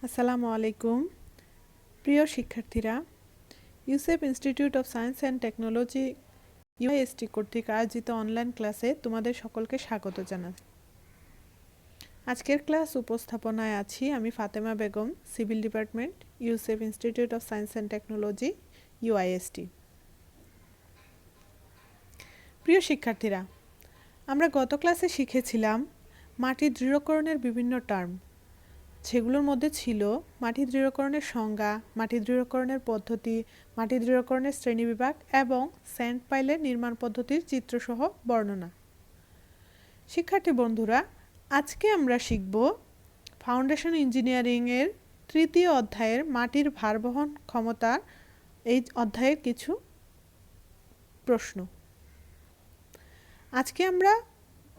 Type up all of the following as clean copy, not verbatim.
আসসালামু আলাইকুম প্রিয় শিক্ষার্থীরা, Yusuf institute of science and technology UIST কর্তৃক আয়োজিত অনলাইন ক্লাসে তোমাদের সকলকে স্বাগত জানাই। আজকের ক্লাস উপস্থাপনায় আছি আমি Fatema Begum, civil department, Yusuf institute of science and technology UIST. প্রিয় শিক্ষার্থীরা, আমরা গত ক্লাসে শিখেছিলাম মাটি দৃঢ়করণের বিভিন্ন টার্ম। সেগুলোর মধ্যে ছিল মাটি দৃঢ়করণের সংজ্ঞা, মাটি দৃঢ়করণের পদ্ধতি, মাটি দৃঢ়করণের শ্রেণীবিভাগ এবং স্যান্ড পাইলের নির্মাণ পদ্ধতির চিত্রসহ বর্ণনা। শিক্ষার্থী বন্ধুরা, আজকে আমরা শিখব ফাউন্ডেশন ইঞ্জিনিয়ারিংয়ের তৃতীয় অধ্যায়ের মাটির ভারবহন ক্ষমতা, এই অধ্যায়ের কিছু প্রশ্ন। আজকে আমরা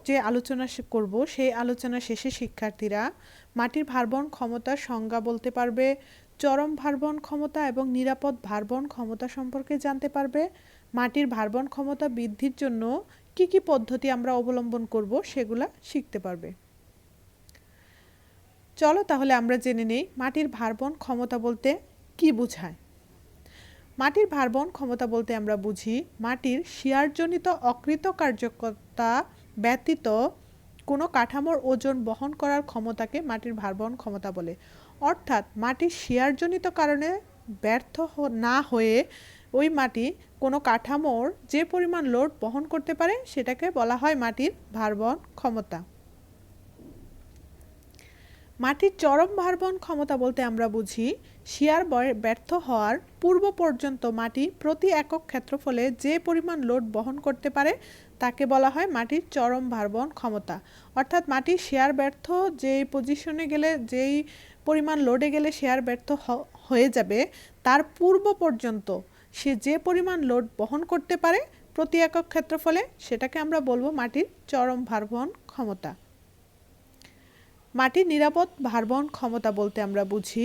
যে আলোচনা করব সেই আলোচনা শেষে শিক্ষার্থীরা মাটির ভারবহন ক্ষমতার সংজ্ঞা বলতে পারবে, চরম ভারবহন ক্ষমতা এবং নিরাপদ ভারবহন ক্ষমতা সম্পর্কে জানতে পারবে, মাটির ভারবহন ক্ষমতা বৃদ্ধির জন্য কি কি পদ্ধতি আমরা অবলম্বন করব সেগুলা শিখতে পারবে। চলো তাহলে আমরা জেনে নেই মাটির ভারবহন ক্ষমতা বলতে কি বোঝায়। মাটির ভারবহন ক্ষমতা বলতে আমরা বুঝি মাটির শিয়ারজনিত অকৃতকার্যকতা ব্যতীত কোনো কাঠামোর ওজন বহন করার ক্ষমতাকে মাটির ভারবহন ক্ষমতা বলে। অর্থাৎ মাটির শিয়ারজনিত কারণে ব্যর্থ না হয়ে ওই মাটি কোনো কাঠামোর যে পরিমাণ লোড বহন করতে পারে সেটাকে বলা হয় মাটির ভারবহন ক্ষমতা। মাটির চরম ভারবহন ক্ষমতা বলতে আমরা বুঝি শিয়ার ব্যর্থ হওয়ার পূর্ব পর্যন্ত মাটি প্রতি একক ক্ষেত্রফলে যে পরিমাণ লোড বহন করতে পারে তাকে বলা হয় মাটির চরম ভারবহন ক্ষমতা। অর্থাৎ মাটির শিয়ার ব্যর্থ যেই পজিশনে গেলে, যেই পরিমাণ লোডে গেলে শিয়ার ব্যর্থ হয়ে যাবে, তার পূর্ব পর্যন্ত সে যে পরিমাণ লোড বহন করতে পারে প্রতি একক ক্ষেত্রফলে সেটাকে আমরা বলবো মাটির চরম ভারবহন ক্ষমতা। মাটির নিরাপদ ভারবহন ক্ষমতা বলতে আমরা বুঝি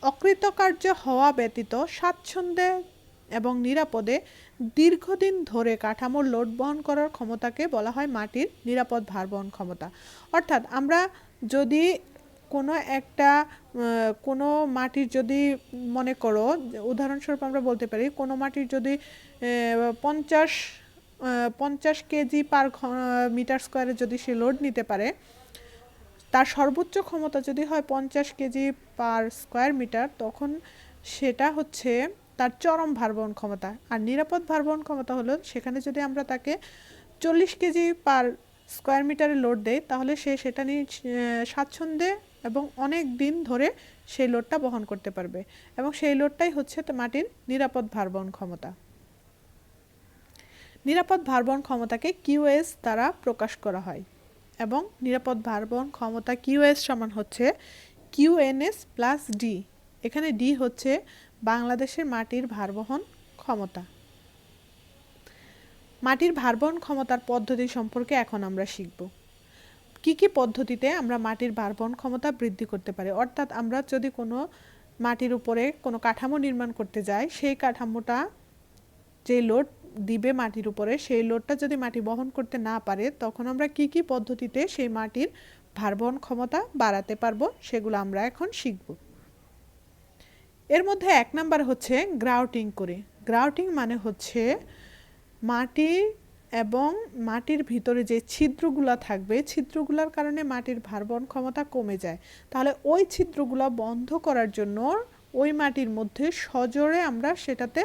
অকৃতকার্য হওয়া ব্যতীত স্বাচ্ছন্দ্যে এবং নিরাপদে দীর্ঘদিন ধরে কাঠামোর লোড বহন করার ক্ষমতাকে বলা হয় মাটির নিরাপদ ভারবহন ক্ষমতা। অর্থাৎ আমরা যদি কোনো মাটির যদি মনে করো, উদাহরণস্বরূপ আমরা বলতে পারি কোনো মাটির যদি 50 কেজি পার মিটার স্কোয়ারে যদি সে লোড নিতে পারে, তার সর্বোচ্চ ক্ষমতা যদি হয় 50 কেজি পার স্কোয়ার মিটার, তখন সেটা হচ্ছে তার চরম ভারবহন ক্ষমতা। আর নিরাপদ ভারবহন ক্ষমতা হলো সেখানে যদি আমরা তাকে 40 কেজি পার স্কোয়ার মিটারে লোড দেই তাহলে সে সেটা নিয়ে স্বাচ্ছন্দ্যে এবং অনেক দিন ধরে সেই লোডটা বহন করতে পারবে, এবং সেই লোডটাই হচ্ছে মাটির নিরাপদ ভারবহন ক্ষমতা। নিরাপদ ভারবহন ক্ষমতাকে কিউএস দ্বারা প্রকাশ করা হয় এবং নিরাপদ ভারবহন ক্ষমতা কিউএস সমান হচ্ছে কিউএনএস প্লাস ডি। এখানে ডি হচ্ছে বাংলাদেশের মাটির ভারবহন ক্ষমতা। মাটির ভারবহন ক্ষমতার পদ্ধতি সম্পর্কে এখন আমরা শিখব। কি কি পদ্ধতিতে আমরা মাটির ভারবহন ক্ষমতা বৃদ্ধি করতে পারি। অর্থাৎ আমরা যদি কোনো মাটির উপরে কোনো কাঠামো নির্মাণ করতে যাই, সেই কাঠামোটা যে লোড দিবে মাটির উপরে, সেই লোডটা যদি মাটি বহন করতে না পারে তখন আমরা কি কি পদ্ধতিতে সেই মাটির ভারবহন ক্ষমতা বাড়াতে পারবো সেগুলো আমরা এখন শিখব। এর মধ্যে 1 নাম্বার হচ্ছে গ্রাউটিং করে। গ্রাউটিং মানে হচ্ছে মাটি এবং মাটির ভিতরে যে ছিদ্রগুলো থাকবে, ছিদ্রগুলোর কারণে মাটির ভারবহন ক্ষমতা কমে যায়। তাহলে ওই ছিদ্রগুলো বন্ধ করার জন্য ওই মাটির মধ্যে সজোরে আমরা সেটাতে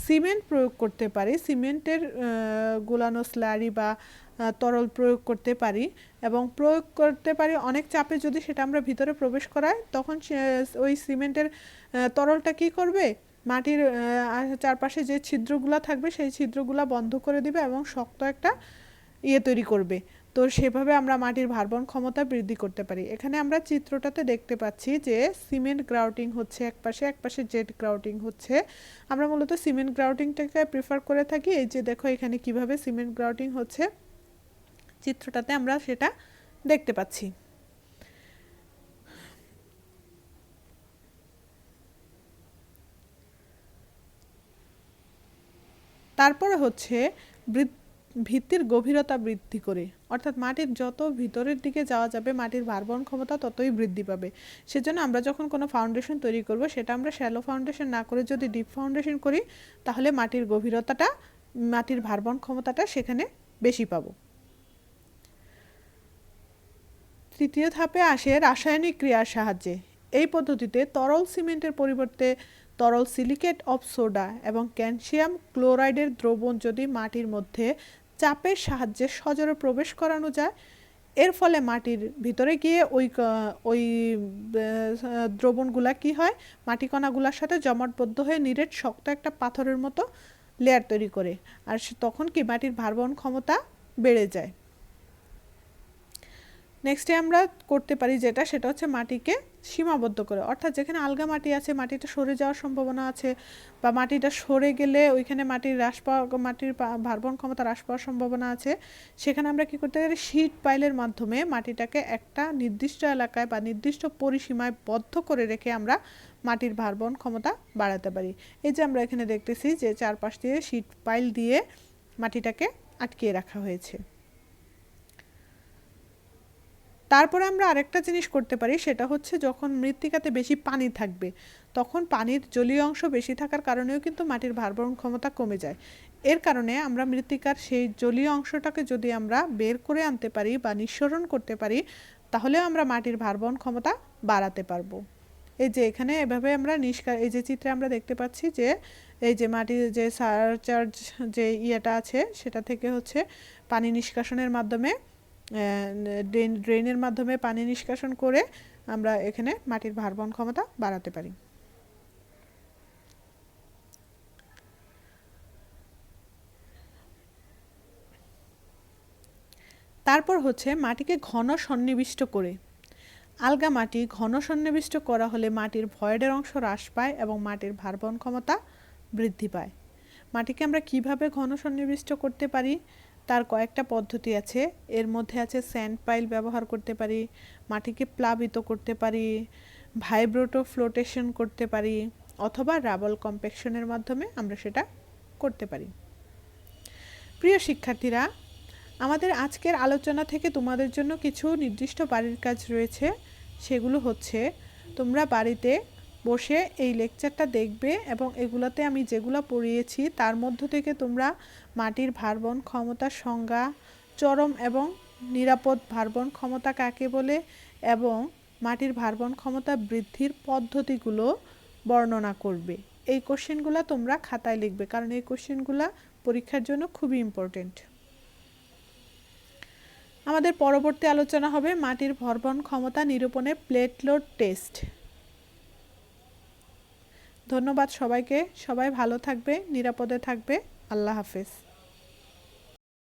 সিমেন্ট প্রয়োগ করতে পারি। সিমেন্টের গোলানো স্লারি বা তরল প্রয়োগ করতে পারি, এবং প্রয়োগ করতে পারি অনেক চাপে। যদি সেটা আমরা ভিতরে প্রবেশ করাই তখন ওই সিমেন্টের তরলটা কি করবে, মাটির চারপাশে যে ছিদ্রগুলো থাকবে সেই ছিদ্রগুলো বন্ধ করে দিবে এবং শক্ত একটা তৈরি করবে। তো সেভাবে আমরা মাটির ভারবহন ক্ষমতা বৃদ্ধি করতে পারি। এখানে আমরা চিত্রটাতে দেখতে পাচ্ছি যে সিমেন্ট গ্রাউটিং হচ্ছে একপাশে, একপাশে জেট গ্রাউটিং হচ্ছে। আমরা মূলত সিমেন্ট গ্রাউটিংটাকে প্রেফার করে থাকি। এই যে দেখো এখানে কিভাবে সিমেন্ট গ্রাউটিং হচ্ছে, চিত্রটাতে আমরা সেটা দেখতে পাচ্ছি। তারপরে হচ্ছে ভিত্তির গভীরতা বৃদ্ধি করে, অর্থাৎ মাটির যত ভিতরের দিকে যাওয়া যাবে মাটির ভারবহন ক্ষমতা ততই বৃদ্ধি পাবে। সেজন্য আমরা যখন কোনো ফাউন্ডেশন তৈরি করব সেটা আমরা শ্যালো ফাউন্ডেশন না করে যদি ডিপ ফাউন্ডেশন করি তাহলে মাটির গভীরতাটা, মাটির ভারবহন ক্ষমতাটা সেখানে বেশি পাবো। তৃতীয় ধাপে আসে রাসায়নিক ক্রিয়ার সাহায্যে। এই পদ্ধতিতে তরল সিমেন্টের পরিবর্তে তরল সিলিকেট অফ সোডা এবং ক্যালসিয়াম ক্লোরাইডের দ্রবণ যদি মাটির মধ্যে চাপের সাহায্যে সজোরে প্রবেশ করানো যায়, এর ফলে মাটির ভিতরে গিয়ে ওই দ্রবণগুলা কি হয়, মাটি কণাগুলোর সাথে জমাটবদ্ধ হয়ে নিরেট শক্ত একটা পাথরের মতো লেয়ার তৈরি করে, আর তখন কি মাটির ভারবহন ক্ষমতা বেড়ে যায়। নেক্সটে আমরা করতে পারি যেটা, সেটা হচ্ছে মাটিকে সীমাবদ্ধ করে, অর্থাৎ যেখানে আলগা মাটি আছে মাটিটা সরে যাওয়ার সম্ভাবনা আছে বা মাটিটা সরে গেলে ওইখানে মাটির ভারবহন ক্ষমতা হ্রাস পাওয়ার সম্ভাবনা আছে, সেখানে আমরা কি করতে পারি, শীট পাইলের মাধ্যমে মাটিটাকে একটা নির্দিষ্ট এলাকায় বা নির্দিষ্ট পরিসীমায় বদ্ধ করে রেখে আমরা মাটির ভারবহন ক্ষমতা বাড়াতে পারি। এই যে আমরা এখানে দেখতেছি যে চারপাশ দিয়ে শীট পাইল দিয়ে মাটিটাকে আটকিয়ে রাখা হয়েছে। তারপরে আমরা আরেকটা জিনিস করতে পারি, সেটা হচ্ছে যখন মৃত্তিকাতে বেশি পানি থাকবে তখন পানির জলীয় অংশ বেশি থাকার কারণেও কিন্তু মাটির ভারবহন ক্ষমতা কমে যায়। এর কারণে আমরা মৃত্তিকার সেই জলীয় অংশটাকে যদি আমরা বের করে আনতে পারি বা নিঃসরণ করতে পারি তাহলে আমরা মাটির ভারবহন ক্ষমতা বাড়াতে পারবো। এই যে এখানে এভাবে আমরা এই যে চিত্রে আমরা দেখতে পাচ্ছি যে এই যে মাটির যে সারচার্জ যে ইয়েটা আছে সেটা থেকে হচ্ছে পানি নিষ্কাশনের মাধ্যমে, ড্রেনের মাধ্যমে পানি নিষ্কাশন করে আমরা এখানে মাটির ভারবহন ক্ষমতা বাড়াতে পারি। তারপর হচ্ছে মাটিকে ঘন সন্নিবিষ্ট করে। আলগা মাটি ঘন সন্নিবিষ্ট করা হলে মাটির ভয়েডের অংশ হ্রাস পায় এবং মাটির ভারবহন ক্ষমতা বৃদ্ধি পায়। মাটিকে আমরা কিভাবে ঘন সন্নিবিষ্ট করতে পারি তার কয়েকটা পদ্ধতি আছে। এর মধ্যে আছে স্যান্ড পাইল ব্যবহার করতে পারি, মাটিকে প্লাবিত করতে পারি, ভাইব্রেটো ফ্লোটেশন করতে পারি, অথবা রাবল কম্প্যাকশনের মাধ্যমে আমরা সেটা করতে পারি। প্রিয় শিক্ষার্থীরা, আমাদের আজকের আলোচনা থেকে তোমাদের জন্য কিছু নির্দিষ্ট বাড়ির কাজ রয়েছে। সেগুলো হচ্ছে তোমরা বাড়িতে বসে এই লেকচারটা দেখবে এবং এগুলোতে আমি যেগুলো পড়িয়েছি তার মধ্য থেকে তোমরা মাটির ভারবহন ক্ষমতার সংজ্ঞা, চরম এবং নিরাপদ ভারবহন ক্ষমতা কাকে বলে এবং মাটির ভারবহন ক্ষমতা বৃদ্ধির পদ্ধতিগুলো বর্ণনা করবে। এই কোশ্চেনগুলো তোমরা খাতায় লিখবে, কারণ এই কোশ্চেনগুলো পরীক্ষার জন্য খুবই ইম্পর্টেন্ট। আমাদের পরবর্তী আলোচনা হবে মাটির ভারবহন ক্ষমতা নিরূপণে প্লেট লোড টেস্ট। ধন্যবাদ সবাইকে, সবাই ভালো থাকবে, নিরাপদে থাকবে। আল্লাহ হাফেজ।